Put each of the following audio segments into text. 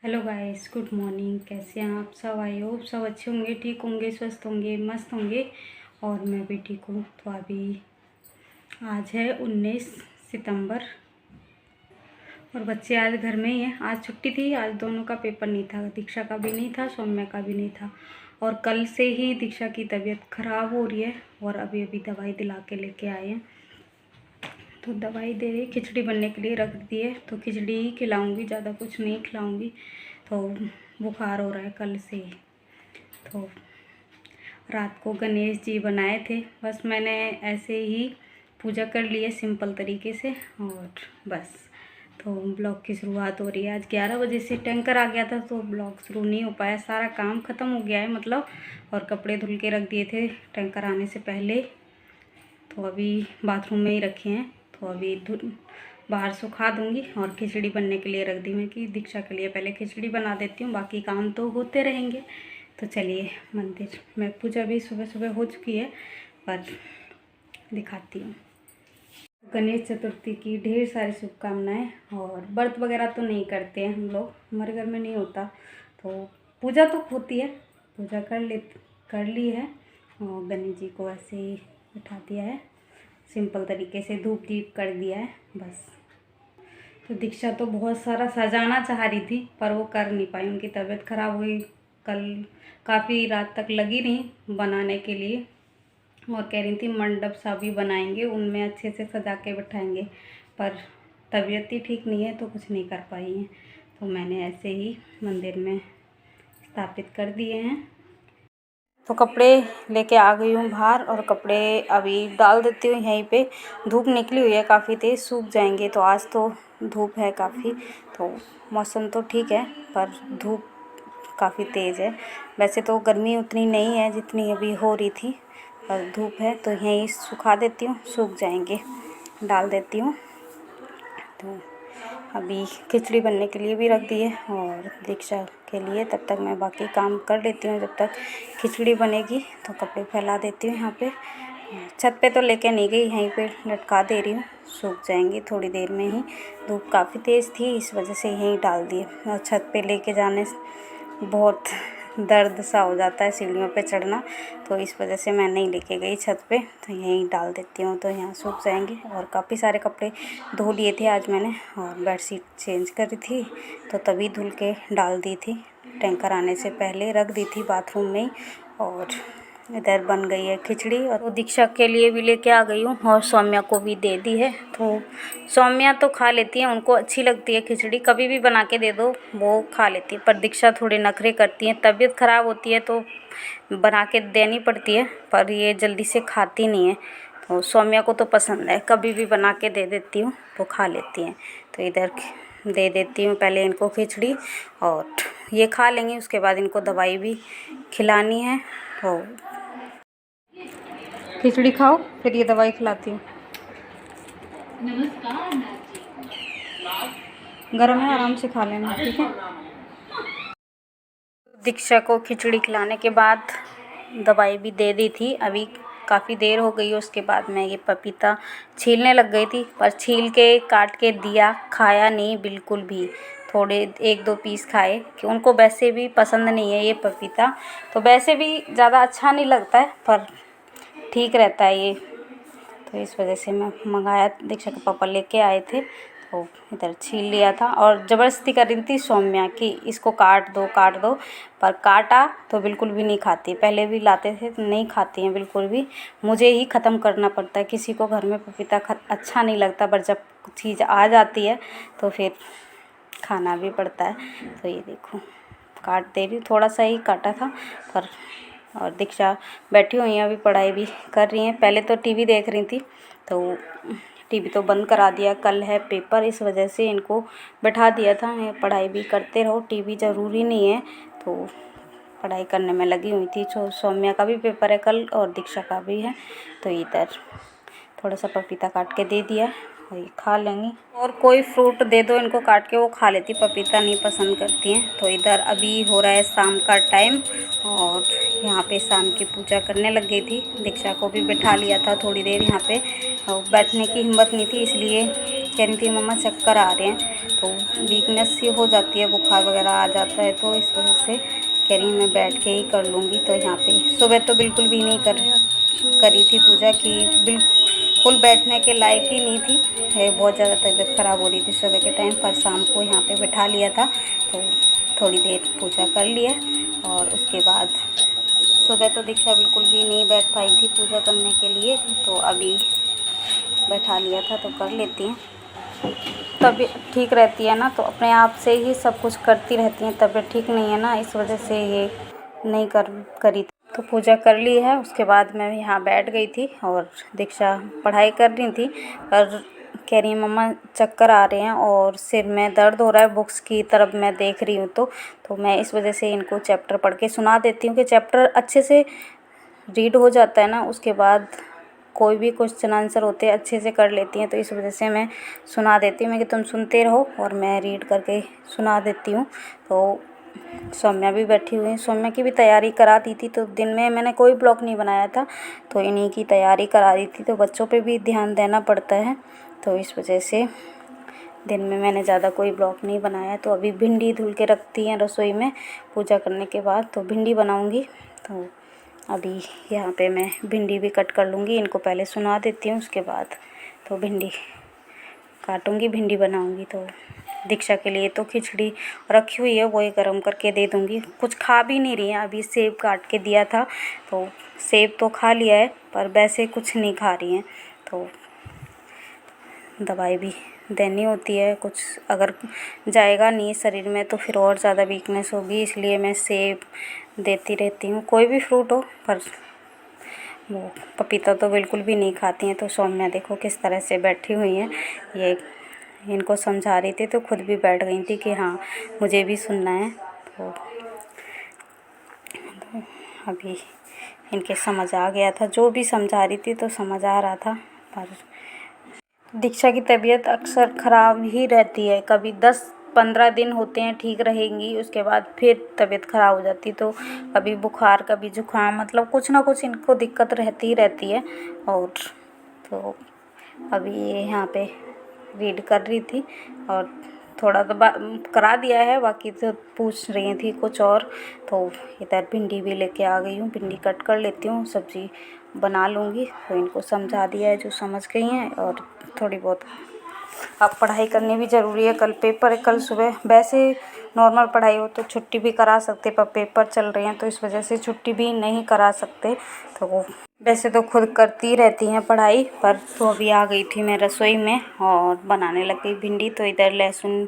Hello guys, good morning. कैसे हैं आप सब? आई होप सब अच्छे होंगे, ठीक होंगे, स्वस्थ होंगे, मस्त होंगे। और मैं भी ठीक हूँ। तो अभी आज है 19 सितंबर और बच्चे आज घर में ही हैं। आज छुट्टी थी, आज दोनों का पेपर नहीं था, दीक्षा का भी नहीं था, सौम्या का भी नहीं था। और कल से ही दीक्षा की तबीयत ख़राब हो रही है और अभी अभी दवाई दिला के लेके आए हैं। तो दवाई दे रही, खिचड़ी बनने के लिए रख दी है, तो खिचड़ी ही खिलाऊंगी, ज़्यादा कुछ नहीं खिलाऊंगी। तो बुखार हो रहा है कल से ही। तो रात को गणेश जी बनाए थे, बस मैंने ऐसे ही पूजा कर ली है सिंपल तरीके से। और बस तो ब्लॉग की शुरुआत हो रही है। आज 11 बजे से टैंकर आ गया था तो ब्लॉग शुरू नहीं हो पाया। सारा काम ख़त्म हो गया है मतलब, और कपड़े धुल के रख दिए थे टैंकर आने से पहले। तो अभी बाथरूम में ही रखे हैं, तो अभी बाहर सुखा दूंगी। और खिचड़ी बनने के लिए रख दी मैं कि दीक्षा के लिए पहले खिचड़ी बना देती हूँ, बाकी काम तो होते रहेंगे। तो चलिए मंदिर में, पूजा भी सुबह सुबह हो चुकी है पर दिखाती हूँ। गणेश चतुर्थी की ढेर सारी शुभकामनाएं। और व्रत वगैरह तो नहीं करते हैं हम लोग, हमारे घर में नहीं होता। तो पूजा तो होती है, पूजा कर ली है। और गणेश जी को ऐसे ही बिठा दिया है, सिंपल तरीके से धूप दीप कर दिया है बस। तो दीक्षा तो बहुत सारा सजाना चाह रही थी पर वो कर नहीं पाई, उनकी तबीयत ख़राब हुई। कल काफ़ी रात तक लगी रही बनाने के लिए और कह रही थी मंडप सा भी बनाएंगे, उनमें अच्छे से सजा के बिठाएंगे। पर तबीयत ही ठीक नहीं है तो कुछ नहीं कर पाई हैं। तो मैंने ऐसे ही मंदिर में स्थापित कर दिए हैं। तो कपड़े लेके आ गई हूँ बाहर और कपड़े अभी डाल देती हूँ यहीं पे। धूप निकली हुई है काफ़ी तेज़, सूख जाएंगे। तो आज तो धूप है काफ़ी, तो मौसम तो ठीक है पर धूप काफ़ी तेज़ है। वैसे तो गर्मी उतनी नहीं है जितनी अभी हो रही थी, पर धूप है तो यहीं सुखा देती हूँ, सूख जाएंगे, डाल देती हूँ। तो अभी खिचड़ी बनने के लिए भी रख दी है और दीक्षा के लिए। तब तक मैं बाकी काम कर लेती हूँ, जब तक खिचड़ी बनेगी। तो कपड़े फैला देती हूँ यहाँ पे। छत पे तो लेके नहीं गई, यहीं पे लटका दे रही हूँ, सूख जाएंगी थोड़ी देर में ही। धूप काफ़ी तेज़ थी इस वजह से यहीं डाल दिए। और छत पे लेके जाने से बहुत दर्द सा हो जाता है सीढ़ियों पे चढ़ना, तो इस वजह से मैं नहीं लेके गई छत पे। तो यहीं डाल देती हूँ तो यहाँ सूख जाएंगे। और काफ़ी सारे कपड़े धो लिए थे आज मैंने, और बेडशीट चेंज करी थी तो तभी धुल के डाल दी थी, टैंकर आने से पहले रख दी थी बाथरूम में ही। और इधर बन गई है खिचड़ी और तो दीक्षा के लिए भी लेके आ गई हूँ और सौम्या को भी दे दी है। तो सौम्या तो खा लेती है, उनको अच्छी लगती है खिचड़ी, कभी भी बना के दे दो वो खा लेती है। पर दीक्षा थोड़े नखरे करती है, तबीयत ख़राब होती है तो बना के देनी पड़ती है, पर ये जल्दी से खाती नहीं है। तो सौम्या को तो पसंद है, कभी भी बना के दे देती हूँ तो खा लेती हैं। तो इधर दे देती हूँ पहले इनको खिचड़ी, और ये खा लेंगे, उसके बाद इनको दवाई भी खिलानी है। तो खिचड़ी खाओ फिर ये दवाई खिलाती हूँ। गरम है, आराम से खा लेना, ठीक है। दीक्षा को खिचड़ी खिलाने के बाद दवाई भी दे दी थी। अभी काफ़ी देर हो गई है, उसके बाद मैं ये पपीता छीलने लग गई थी, पर छील के काट के दिया, खाया नहीं बिल्कुल भी। थोड़े 1-2 पीस खाए कि उनको वैसे भी पसंद नहीं है ये पपीता, तो वैसे भी ज़्यादा अच्छा नहीं लगता है पर ठीक रहता है ये। तो इस वजह से मैं मंगाया, दीक्षा के पापा लेके आए थे तो इधर छील लिया था। और ज़बरदस्ती कर रही थी सौम्या कि इसको काट दो, पर काटा तो बिल्कुल भी नहीं खाती। पहले भी लाते थे तो नहीं खाती हैं बिल्कुल भी, मुझे ही ख़त्म करना पड़ता है। किसी को घर में पपीता अच्छा नहीं लगता, पर जब चीज़ आ जाती है तो फिर खाना भी पड़ता है। तो ये देखो काट दे रही, थोड़ा सा ही काटा था पर। और दीक्षा बैठी हुई हैं, अभी पढ़ाई भी कर रही हैं। पहले तो टीवी देख रही थी, तो टीवी तो बंद करा दिया, कल है पेपर, इस वजह से इनको बैठा दिया था। पढ़ाई भी करते रहो, टीवी ज़रूरी नहीं है। तो पढ़ाई करने में लगी हुई थी। सौम्या का भी पेपर है कल और दीक्षा का भी है। तो इधर थोड़ा सा पपीता काट के दे दिया, वही खा लेंगी। और कोई फ्रूट दे दो इनको काट के वो खा लेती, पपीता नहीं पसंद करती हैं। तो इधर अभी हो रहा है शाम का टाइम और यहाँ पे शाम की पूजा करने लग गई थी। दीक्षा को भी बैठा लिया था थोड़ी देर यहाँ पे, और बैठने की हिम्मत नहीं थी इसलिए कह रही थी मम्मा चक्कर आ रहे हैं, तो वीकनेस सी हो जाती है, बुखार वगैरह आ जाता है, तो इस वजह से कह रही मैं बैठ के ही कर लूँगी। तो यहाँ पे सुबह तो बिल्कुल भी नहीं करी थी पूजा की, बिल्कुल बैठने के लायक ही नहीं थी। बहुत ज़्यादा तबीयत ख़राब हो रही थी सुबह के टाइम, पर शाम को यहाँ पे बैठा लिया था तो थोड़ी देर पूजा कर लिया। और उसके बाद सुबह तो दीक्षा बिल्कुल भी नहीं बैठ पाई थी पूजा करने के लिए, तो अभी बैठा लिया था तो कर लेती हैं। तबीयत ठीक रहती है ना तो अपने आप से ही सब कुछ करती रहती हैं। तबीयत ठीक नहीं है ना, इस वजह से ये नहीं करी थी। तो पूजा कर ली है, उसके बाद मैं यहाँ बैठ गई थी और दीक्षा पढ़ाई कर रही थी, पर कह रही है मम्मा चक्कर आ रहे हैं और सिर में दर्द हो रहा है, बुक्स की तरफ मैं देख रही हूँ। तो मैं इस वजह से इनको चैप्टर पढ़ के सुना देती हूँ कि चैप्टर अच्छे से रीड हो जाता है ना, उसके बाद कोई भी क्वेश्चन आंसर होते हैं अच्छे से कर लेती हैं। तो इस वजह से मैं सुना देती हूँ, मैं कि तुम सुनते रहो और मैं रीड करके सुना देती हूँ। तो सौम्या भी बैठी हुई है, सौम्या की भी तैयारी करा दी थी। तो दिन में मैंने कोई ब्लॉग नहीं बनाया था, तो इन्हीं की तैयारी करा दी थी। तो बच्चों पे भी ध्यान देना पड़ता है, तो इस वजह से दिन में मैंने ज़्यादा कोई ब्लॉग नहीं बनाया। तो अभी भिंडी धुल के रखती हैं रसोई में पूजा करने के बाद, तो भिंडी बनाऊँगी। तो अभी यहाँ पे मैं भिंडी भी कट कर लूँगी, इनको पहले सुना देती हूँ, उसके बाद तो भिंडी काटूँगी, भिंडी बनाऊँगी। तो दीक्षा के लिए तो खिचड़ी रखी हुई है, वही गरम करके दे दूँगी। कुछ खा भी नहीं रही है, अभी सेब काट के दिया था तो सेब तो खा लिया है, पर वैसे कुछ नहीं खा रही हैं। तो दवाई भी देनी होती है, कुछ अगर जाएगा नहीं शरीर में तो फिर और ज़्यादा वीकनेस होगी, इसलिए मैं सेब देती रहती हूँ। कोई भी फ्रूट हो, पर वो पपीता तो बिल्कुल भी नहीं खाती हैं। तो सौम्या देखो किस तरह से बैठी हुई हैं, ये इनको समझा रही थी तो खुद भी बैठ गई थी कि हाँ मुझे भी सुनना है। तो अभी इनके समझ आ गया था, जो भी समझा रही थी तो समझ आ रहा था। पर दीक्षा की तबीयत अक्सर ख़राब ही रहती है, कभी 10-15 दिन होते हैं ठीक रहेंगी, उसके बाद फिर तबीयत ख़राब हो जाती। तो कभी बुखार कभी जुकाम, मतलब कुछ ना कुछ इनको दिक्कत रहती ही रहती है। और तो अभी ये यहाँ पे रीड कर रही थी और थोड़ा तो करा दिया है, बाकी तो पूछ रही थी कुछ और। तो इधर भिंडी भी लेके आ गई हूँ, भिंडी कट कर लेती हूँ, सब्ज़ी बना लूँगी। तो इनको समझा दिया है जो समझ गई हैं, और थोड़ी बहुत अब पढ़ाई करनी भी ज़रूरी है। कल पेपर है, कल सुबह वैसे नॉर्मल पढ़ाई हो तो छुट्टी भी करा सकते, पर पेपर चल रहे हैं तो इस वजह से छुट्टी भी नहीं करा सकते। तो वो वैसे तो खुद करती रहती हैं पढ़ाई, पर तो अभी आ गई थी मैं रसोई में और बनाने लग गई भिंडी। तो इधर लहसुन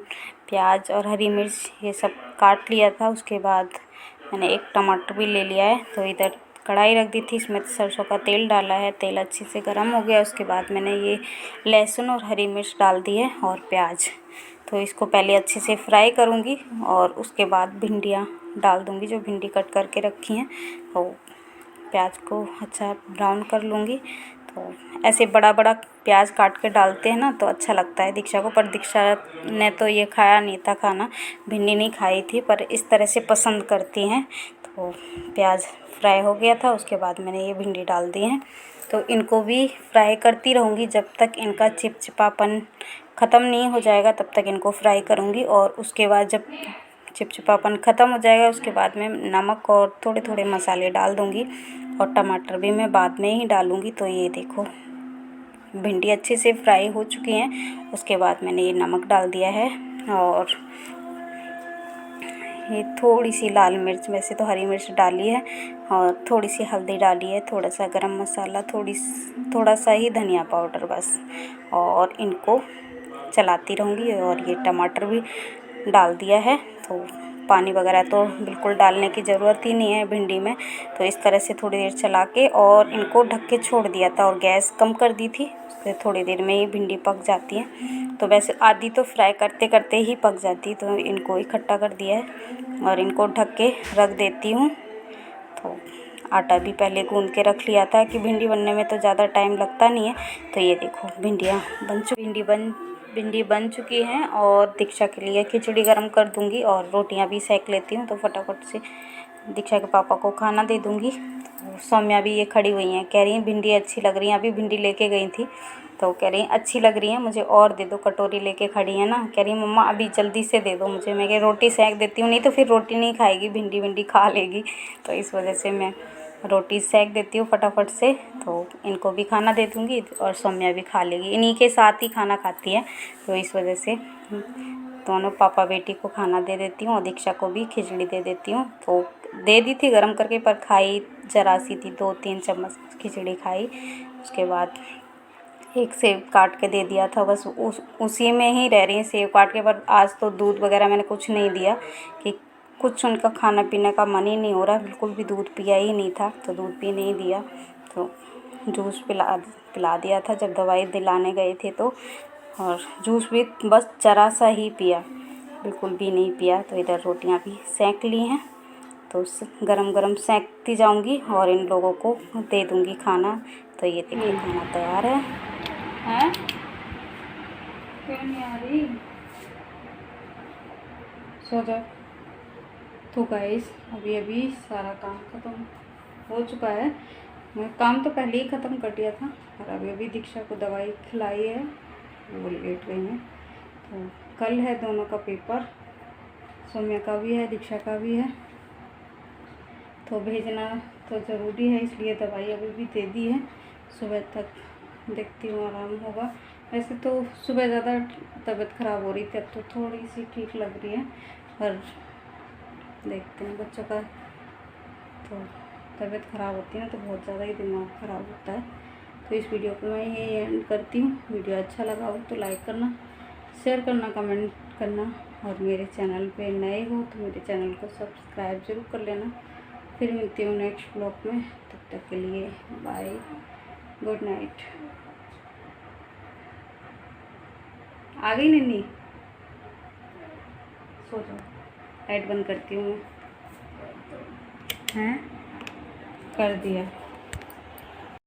प्याज और हरी मिर्च ये सब काट लिया था, उसके बाद मैंने एक टमाटर भी ले लिया है। तो इधर कढ़ाई रख दी थी, इसमें सरसों का तेल डाला है, तेल अच्छे से गर्म हो गया, उसके बाद मैंने ये लहसुन और हरी मिर्च डाल दी है और प्याज। तो इसको पहले अच्छे से फ्राई करूँगी और उसके बाद भिंडियाँ डाल दूँगी जो भिंडी कट करके रखी हैं। तो प्याज को अच्छा ब्राउन कर लूँगी। तो ऐसे बड़ा बड़ा प्याज काट के डालते हैं ना तो अच्छा लगता है दीक्षा को, पर दीक्षा ने तो ये खाया नहीं था, खाना भिंडी नहीं खाई थी, पर इस तरह से पसंद करती हैं। तो प्याज फ्राई हो गया था, उसके बाद मैंने ये भिंडी डाल दी हैं। तो इनको भी फ्राई करती रहूँगी जब तक इनका चिपचिपापन ख़त्म नहीं हो जाएगा, तब तक इनको फ्राई करूँगी। और उसके बाद जब चिपचिपापन ख़त्म हो जाएगा उसके बाद में नमक और थोड़े थोड़े मसाले डाल दूँगी, और टमाटर भी मैं बाद में ही डालूँगी। तो ये देखो भिंडी अच्छे से फ्राई हो चुकी हैं, उसके बाद मैंने ये नमक डाल दिया है और ये थोड़ी सी लाल मिर्च, वैसे तो हरी मिर्च डाली है, और थोड़ी सी हल्दी डाली है, थोड़ा सा गरम मसाला, थोड़ा सा ही धनिया पाउडर बस। और इनको चलाती रहूँगी। और ये टमाटर भी डाल दिया है, तो पानी वगैरह तो बिल्कुल डालने की ज़रूरत ही नहीं है भिंडी में। तो इस तरह से थोड़ी देर चला के और इनको ढक के छोड़ दिया था और गैस कम कर दी थी, उससे थोड़ी देर में ही भिंडी पक जाती है। तो वैसे आधी तो फ्राई करते करते ही पक जाती, तो इनको इकट्ठा कर दिया है और इनको ढक के रख देती हूँ। तो आटा भी पहले गूंद के रख लिया था कि भिंडी बनने में तो ज़्यादा टाइम लगता नहीं है। तो ये देखो भिंडी बन चुकी हैं, और दीक्षा के लिए खिचड़ी गरम कर दूंगी और रोटियां भी सेक लेती हूँ, तो फटाफट से दीक्षा के पापा को खाना दे दूंगी। तो सौम्या भी ये खड़ी हुई हैं, कह रही हैं भिंडी अच्छी लग रही है, अभी भिंडी लेके गई थी तो कह रही अच्छी लग रही है, मुझे और दे दो। कटोरी लेके खड़ी है ना, कह रही मम्मा अभी जल्दी से दे दो मुझे। मैं कह रोटी सेक देती हूँ, नहीं तो फिर रोटी नहीं खाएगी, भिंडी विंडी खा लेगी। तो इस वजह से मैं रोटी सेक देती हूँ फटाफट से, तो इनको भी खाना दे दूँगी और सौम्या भी खा लेगी। इन्हीं के साथ ही खाना खाती है, तो इस वजह से दोनों पापा बेटी को खाना दे देती हूँ और दीक्षा को भी खिचड़ी दे देती हूँ। तो दे दी थी गरम करके, पर खाई जरा सी थी, 2-3 चम्मच खिचड़ी खाई। उसके बाद एक सेब काट के दे दिया था, बस उसी में ही रह रही है सेब काट के। पर आज तो दूध वगैरह मैंने कुछ नहीं दिया, कि कुछ उनका खाना पीने का मन ही नहीं हो रहा, बिल्कुल भी दूध पिया ही नहीं था, तो दूध भी नहीं दिया। तो जूस पिला दिया था जब दवाई दिलाने गए थे तो, और जूस भी बस जरा सा ही पिया, बिल्कुल भी नहीं पिया। तो इधर रोटियां भी सेंक ली हैं, तो गरम गरम सेंकती जाऊंगी और इन लोगों को दे दूंगी खाना। तो ये देखिए खाना तैयार है। हैं क्यों नहीं आ रही, सो जा। तो गाइस अभी सारा काम ख़त्म हो चुका है। मैं काम तो पहले ही ख़त्म कर दिया था, और अभी दीक्षा को दवाई खिलाई है, वो लेट गई हैं। तो कल है दोनों का पेपर, सौम्या का भी है, दीक्षा का भी है, तो भेजना तो ज़रूरी है, इसलिए दवाई अभी भी दे दी है। सुबह तक देखती हूँ आराम होगा। वैसे तो सुबह ज़्यादा तबीयत ख़राब हो रही थी, अब तो थोड़ी सी ठीक लग रही है, पर देखते हैं बच्चों का तो तबीयत ख़राब होती है ना, तो बहुत ज़्यादा ही दिमाग ख़राब होता है। तो इस वीडियो को मैं यही एंड करती हूँ। वीडियो अच्छा लगा हो तो लाइक करना, शेयर करना, कमेंट करना, और मेरे चैनल पे नए हो तो मेरे चैनल को सब्सक्राइब ज़रूर कर लेना। फिर मिलती हूँ नेक्स्ट ब्लॉग में, तब तक के लिए बाय, गुड नाइट। आ गई नन्नी, सो जाओ, लाइट बंद करती हूँ मैं। हैं कर दिया।